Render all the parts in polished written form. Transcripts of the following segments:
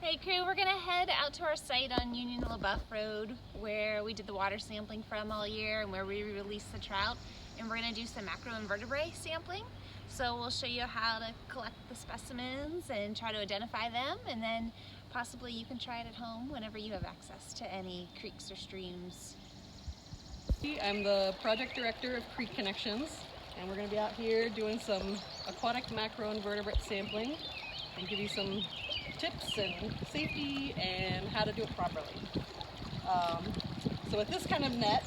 Hey crew, we're gonna head out to our site on Union-LeBoeuf Road where we did the water sampling from all year and where we released the trout, and we're gonna do some macroinvertebrate sampling. So we'll show you how to collect the specimens and try to identify them, and then possibly you can try it at home whenever you have access to any creeks or streams. I'm the project director of Creek Connections, and we're going to be out here doing some aquatic macroinvertebrate sampling and give you some tips and safety and how to do it properly. So with this kind of net,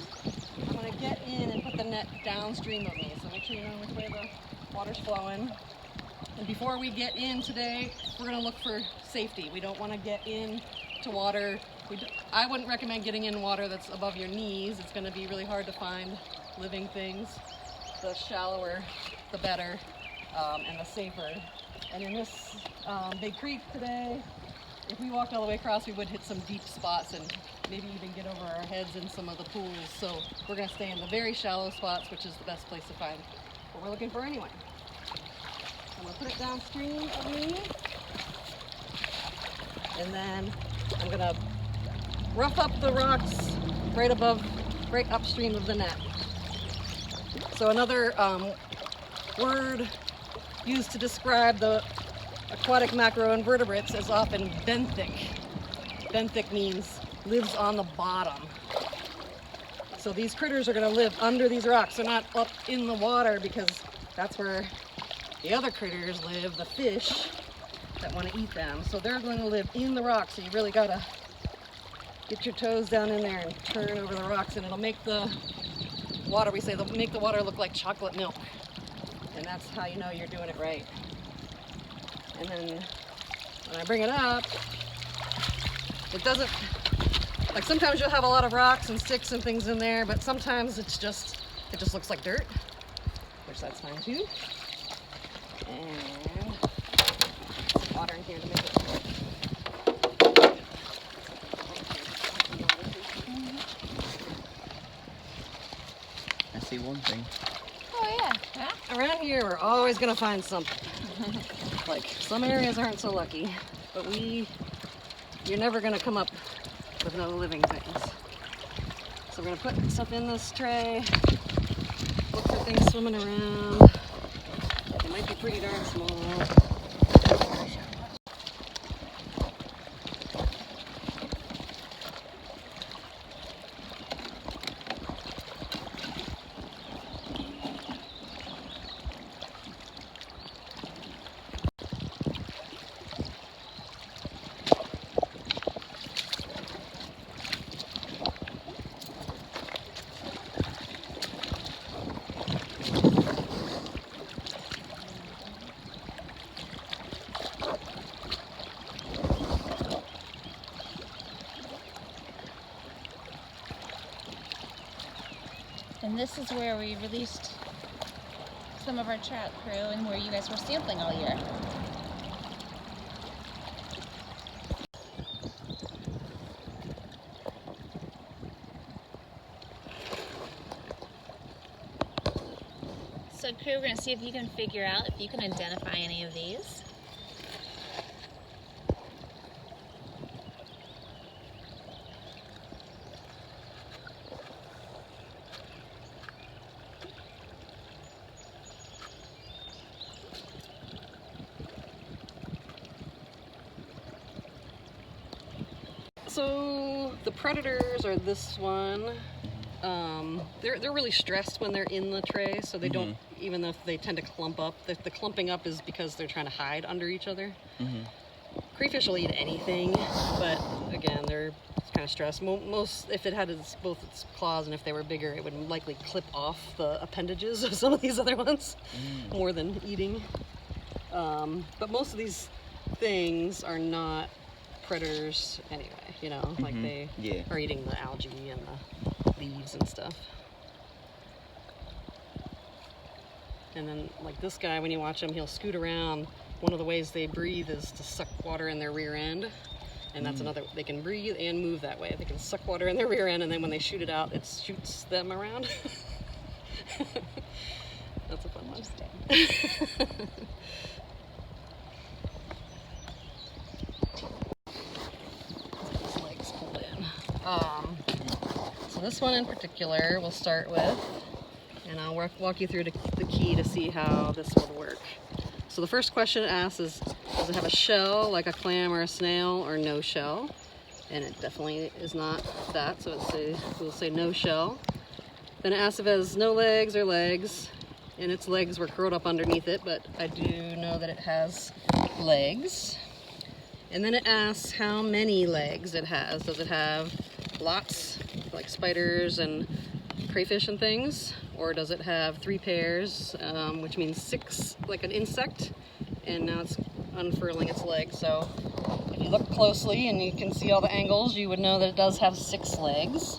I'm going to get in and put the net downstream of me, so make sure you know which way the water's flowing. And before we get in today, we're going to look for safety. We don't want to get into water. I wouldn't recommend getting in water that's above your knees. It's going to be really hard to find living things. The shallower, the better, and the safer. And in this big creek today, if we walked all the way across, we would hit some deep spots and maybe even get over our heads in some of the pools. So we're going to stay in the very shallow spots, which is the best place to find what we're looking for anyway. I'm going to put it downstream of me, and then I'm going to rough up the rocks right upstream of the net. So another word used to describe the aquatic macroinvertebrates is often benthic. Benthic means lives on the bottom. So these critters are going to live under these rocks. They're not up in the water because that's where the other critters live, the fish that want to eat them. So they're going to live in the rocks. So you really got to get your toes down in there and turn over the rocks, and it'll make the water, they'll make the water look like chocolate milk. And that's how you know you're doing it right. And then when I bring it up, it doesn't, like sometimes you'll have a lot of rocks and sticks and things in there, but sometimes it just looks like dirt, which that's fine too. And some water in here to make it work. I see one thing. Oh yeah. Around here we're always going to find something. Like some areas aren't so lucky, but you're never going to come up with no living things. So we're going to put stuff in this tray, look for things swimming around. They might be pretty darn small. And this is where we released some of our trout crew and where you guys were sampling all year. So crew, we're going to see if you can figure out if you can identify any of these. So the predators are this one. They're really stressed when they're in the tray, so they don't, even if they tend to clump up. The clumping up is because they're trying to hide under each other. Crayfish will eat anything, but again, they're kind of stressed. Most, if it had both its claws and if they were bigger, it would likely clip off the appendages of some of these other ones more than eating. But most of these things are not predators anyway, you know, like they are eating the algae and the leaves and stuff. And then like this guy, when you watch him, he'll scoot around. One of the ways they breathe is to suck water in their rear end, and that's another, they can breathe and move that way. They can suck water in their rear end, and then when they shoot it out, it shoots them around. That's a fun one. So this one in particular we'll start with, and I'll walk you through the key to see how this will work. So the first question it asks is, does it have a shell like a clam or a snail, or no shell? And it definitely is not that, so we'll say no shell. Then it asks if it has no legs or legs, and its legs were curled up underneath it, but I do know that it has legs. And then it asks how many legs it has. Does it have lots, like spiders and crayfish and things? Or does it have 3 pairs, which means 6, like an insect? And now it's unfurling its legs. So if you look closely and you can see all the angles, you would know that it does have 6 legs.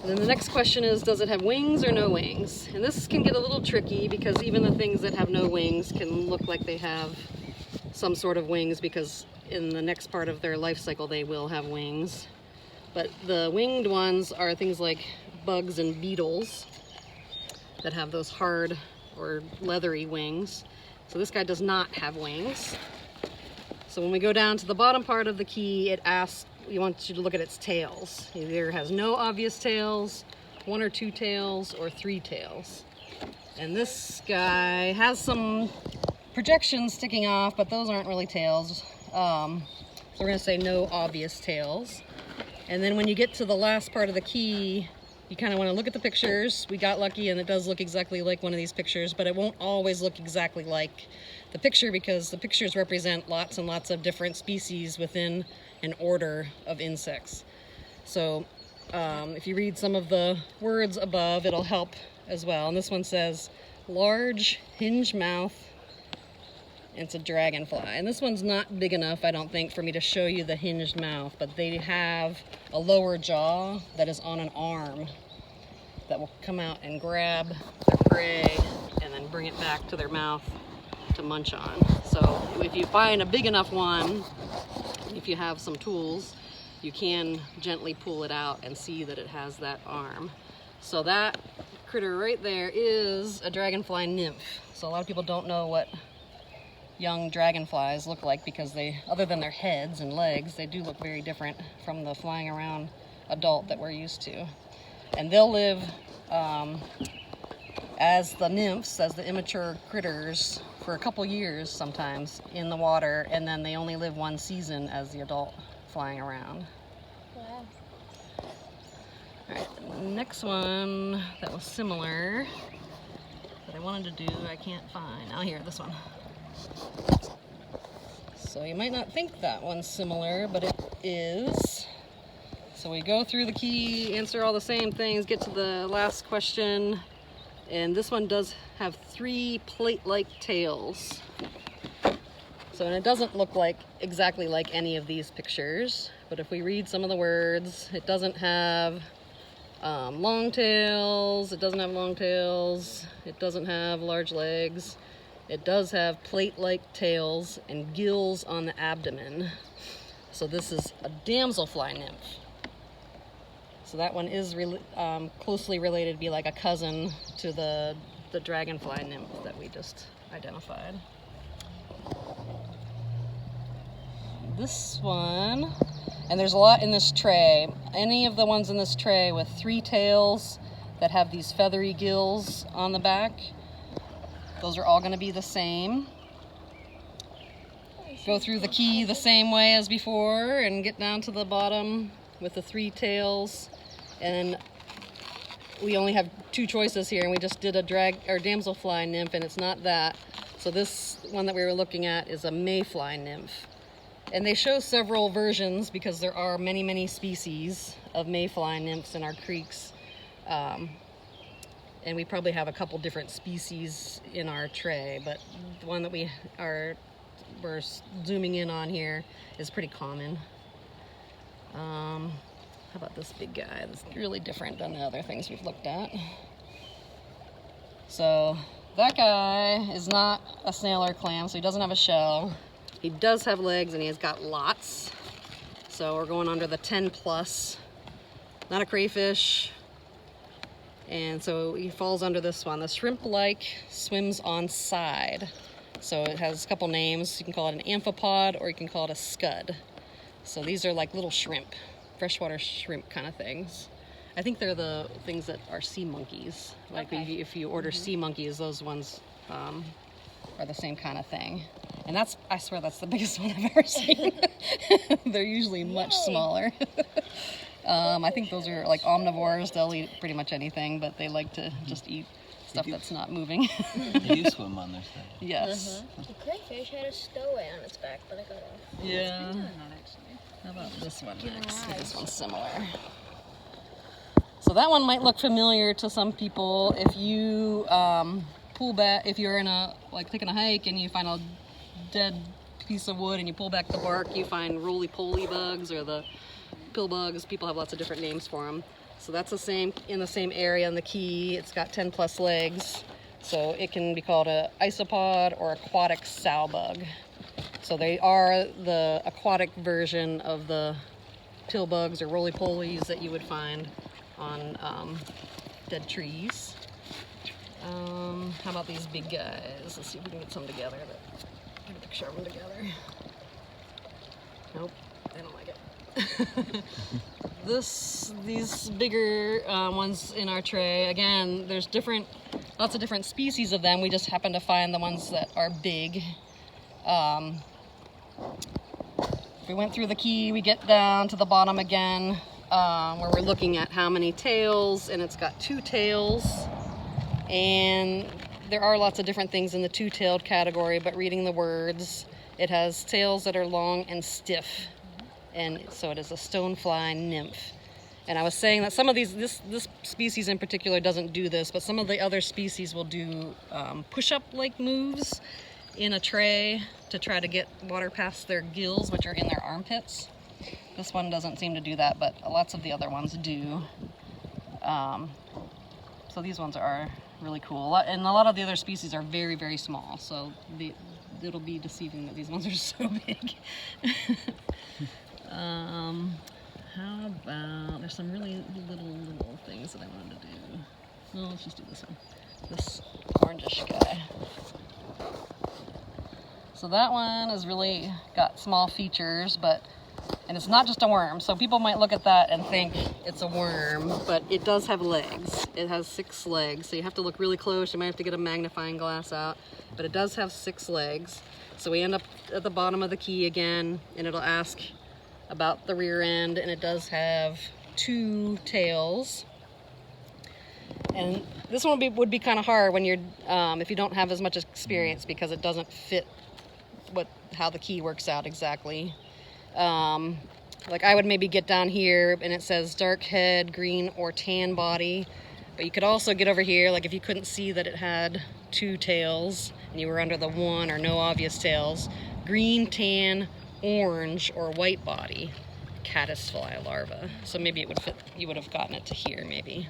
And then the next question is, does it have wings or no wings? And this can get a little tricky because even the things that have no wings can look like they have some sort of wings, because in the next part of their life cycle they will have wings. But the winged ones are things like bugs and beetles that have those hard or leathery wings. So this guy does not have wings. So when we go down to the bottom part of the key, it asks, we want you to look at its tails. It either has no obvious tails, 1 or 2 tails, or 3 tails. And this guy has some projections sticking off, but those aren't really tails. So we're going to say no obvious tails. And then when you get to the last part of the key, you kind of want to look at the pictures. We got lucky and it does look exactly like one of these pictures, but it won't always look exactly like the picture because the pictures represent lots and lots of different species within an order of insects. So if you read some of the words above, it'll help as well. And this one says large hinged mouth. It's a dragonfly, and this one's not big enough, I don't think, for me to show you the hinged mouth, but they have a lower jaw that is on an arm that will come out and grab their prey and then bring it back to their mouth to munch on. So if you find a big enough one, if you have some tools, you can gently pull it out and see that it has that arm. So that critter right there is a dragonfly nymph. So a lot of people don't know what young dragonflies look like because they, other than their heads and legs, they do look very different from the flying around adult that we're used to. And they'll live as the nymphs, as the immature critters, for a couple years sometimes in the water, and then they only live 1 season as the adult flying around. Wow. All right, next one that was similar that I wanted to do, I can't find. Oh, here, this one. So you might not think that one's similar, but it is. So we go through the key, answer all the same things, get to the last question, and this one does have 3 plate-like tails. So, and it doesn't look like exactly like any of these pictures, but if we read some of the words, it doesn't have long tails, it doesn't have long tails, it doesn't have large legs. It does have plate-like tails and gills on the abdomen. So this is a damselfly nymph. So that one is closely related to be like a cousin to the dragonfly nymph that we just identified. This one, and there's a lot in this tray. Any of the ones in this tray with 3 tails that have these feathery gills on the back, those are all going to be the same. Go through the key the same way as before and get down to the bottom with the 3 tails. And we only have 2 choices here, and we just did a damselfly nymph, and it's not that. So this one that we were looking at is a mayfly nymph. And they show several versions because there are many, many species of mayfly nymphs in our creeks. And we probably have a couple different species in our tray, but the one that we're zooming in on here is pretty common. How about this big guy? That's really different than the other things we've looked at. So that guy is not a snail or clam, so he doesn't have a shell. He does have legs and he has got lots. So we're going under the 10 plus. Not a crayfish. And so he falls under this one. The shrimp-like swims on side. So it has a couple names. You can call it an amphipod or you can call it a scud. So these are like little shrimp. freshwater shrimp kind of things. I think they're the things that are sea monkeys. Like if you order sea monkeys, those ones are the same kind of thing. And I swear that's the biggest one I've ever seen. They're usually much smaller. I think those are like omnivores. They'll eat pretty much anything, but they like to just eat stuff that's not moving. You swim on their stuff. Yes. The crayfish had a stowaway on its back, but I got off. Yeah. Not actually. How about this one next? See if this one's similar. So that one might look familiar to some people. If you pull back, if you're taking a hike and you find a dead piece of wood and you pull back the bark, you find roly-poly bugs or the pill bugs. People have lots of different names for them. So that's in the same area in the key. It's got 10 plus legs. So it can be called a isopod or aquatic sow bug. So they are the aquatic version of the pill bugs or roly-polies that you would find on dead trees. How about these big guys? Let's see if we can get some together. Get a picture of them together. Nope, they don't like it. These bigger ones in our tray, again, there's lots of different species of them. We just happen to find the ones that are big. We went through the key, we get down to the bottom again, where we're looking at how many tails, and it's got 2 tails. And there are lots of different things in the 2-tailed category, but reading the words, it has tails that are long and stiff. And so it is a stonefly nymph. And I was saying that some of this species in particular doesn't do this, but some of the other species will do push-up-like moves in a tray to try to get water past their gills, which are in their armpits. This one doesn't seem to do that, but lots of the other ones do. So these ones are really cool. And a lot of the other species are very, very small, so it'll be deceiving that these ones are so big. How about, there's some really little things that I wanted to do. Well, let's just do this one. This orangish guy. So that one has really got small features, and it's not just a worm. So people might look at that and think it's a worm, but it does have legs. It has 6 legs, so you have to look really close. You might have to get a magnifying glass out, but it does have 6 legs. So we end up at the bottom of the key again, and it'll ask about the rear end, and it does have 2 tails. And this one would be kind of hard when you're if you don't have as much experience, because it doesn't fit how the key works out exactly. Like I would maybe get down here and it says dark head, green or tan body, but you could also get over here, like if you couldn't see that it had 2 tails and you were under the 1 or no obvious tails, green, tan, orange or white body, caddisfly larva. So maybe it would fit, you would have gotten it to here maybe.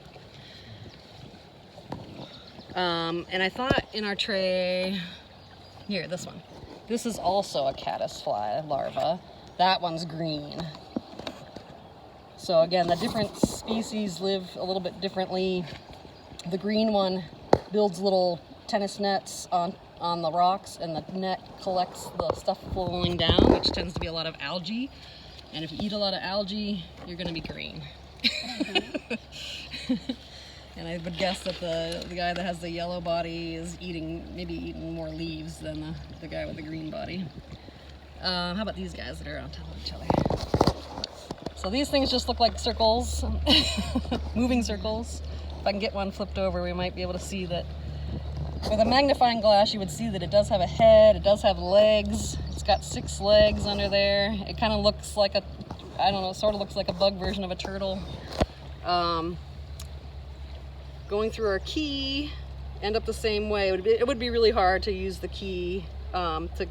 And I thought in our tray, here, this one. This is also a caddisfly larva. That one's green. So again, the different species live a little bit differently. The green one builds little tennis nets on the rocks, and the net collects the stuff flowing down, which tends to be a lot of algae. And if you eat a lot of algae, you're gonna be green. And I would guess that the guy that has the yellow body is maybe eating more leaves than the guy with the green body. How about these guys that are on top of each other? So these things just look like circles, moving circles. If I can get one flipped over, we might be able to see that. With a magnifying glass, you would see that it does have a head, it does have legs. It's got 6 legs under there. It kind of looks like sort of looks like a bug version of a turtle. Going through our key, end up the same way. It would be really hard to use the key to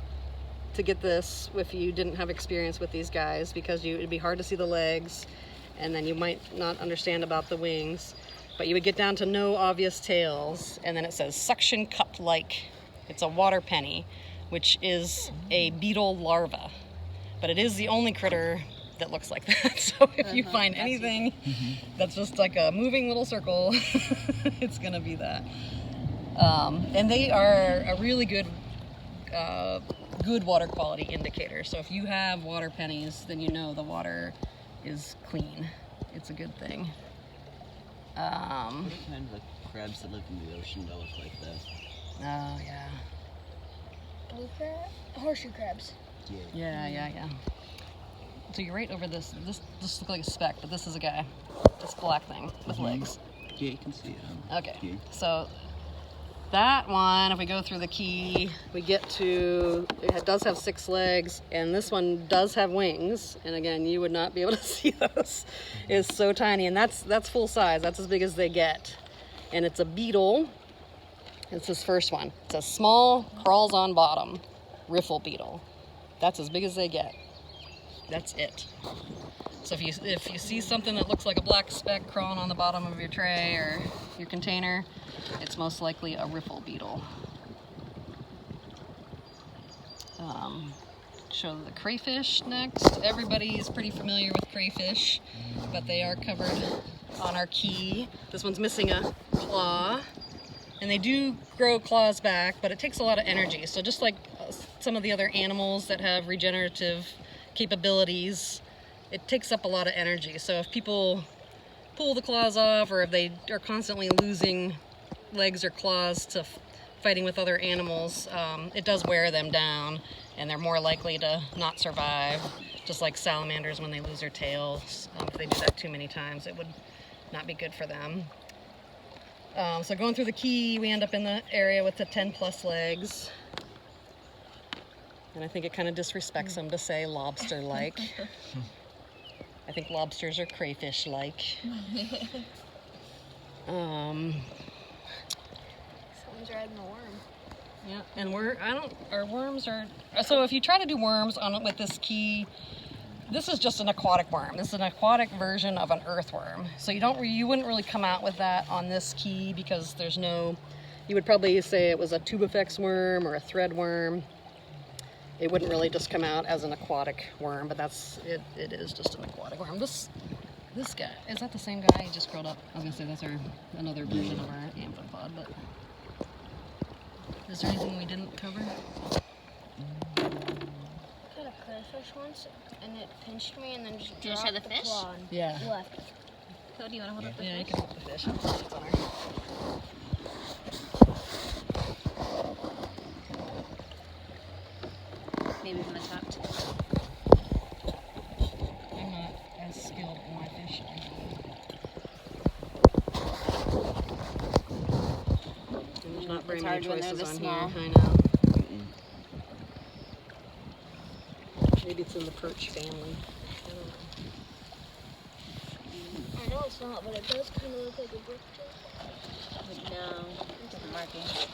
get this if you didn't have experience with these guys, because it'd be hard to see the legs, and then you might not understand about the wings. But you would get down to no obvious tails, and then it says suction cup-like. It's a water penny, which is a beetle larva. But it is the only critter that looks like that. So if you find anything that's just like a moving little circle, it's gonna be that. And they are a really good water quality indicator. So if you have water pennies, then you know the water is clean. It's a good thing. What are kind of crabs that live in the ocean that look like that? Oh yeah. Blue crab? Horseshoe crabs. Yeah. So you're right over this. This just looks like a speck, but this is a guy. This black thing with legs. Yeah, you can see it. Okay. Here. So that one, if we go through the key, we get to, it does have 6 legs, and this one does have wings. And again, you would not be able to see those. It's so tiny, and that's full size. That's as big as they get. And it's a beetle. It's this first one. It's a small, crawls on bottom, riffle beetle. That's as big as they get. That's it. So if you see something that looks like a black speck crawling on the bottom of your tray or your container, it's most likely a riffle beetle. Show the crayfish next. Everybody's pretty familiar with crayfish, but they are covered on our key. This one's missing a claw, and they do grow claws back, but it takes a lot of energy. So just like some of the other animals that have regenerative capabilities, it takes up a lot of energy. So if people pull the claws off, or if they are constantly losing legs or claws to fighting with other animals, it does wear them down, and they're more likely to not survive. Just like salamanders, when they lose their tails, if they do that too many times, it would not be good for them. So going through the key, we end up in the area with the 10+ legs. And I think it kind of disrespects them to say lobster-like. I think lobsters are crayfish-like. Someone's riding a worm. Yeah, and our worms are, so if you try to do worms with this key, this is just an aquatic worm. This is an aquatic version of an earthworm. So you wouldn't really come out with that on this key, because there's no, you would probably say it was a tubifex worm or a thread worm. It wouldn't really just come out as an aquatic worm, but it is just an aquatic worm. This guy, is that the same guy? He just curled up. I was gonna say that's another version of our amphipod, but is there anything we didn't cover? I caught a crayfish once, and it pinched me, and then just Did it show dropped the the fish? claw and Yeah. left. Cody, you want to hold up the Yeah, you fish? can hold the fish. It's on our... Maybe from the top too. I'm not as skilled at my fishing. There's not very It's many hard when they're choices this on small. here. I know. Maybe it's in the perch family. I know it's not, but it does kind of look like a brook too. No, different markings.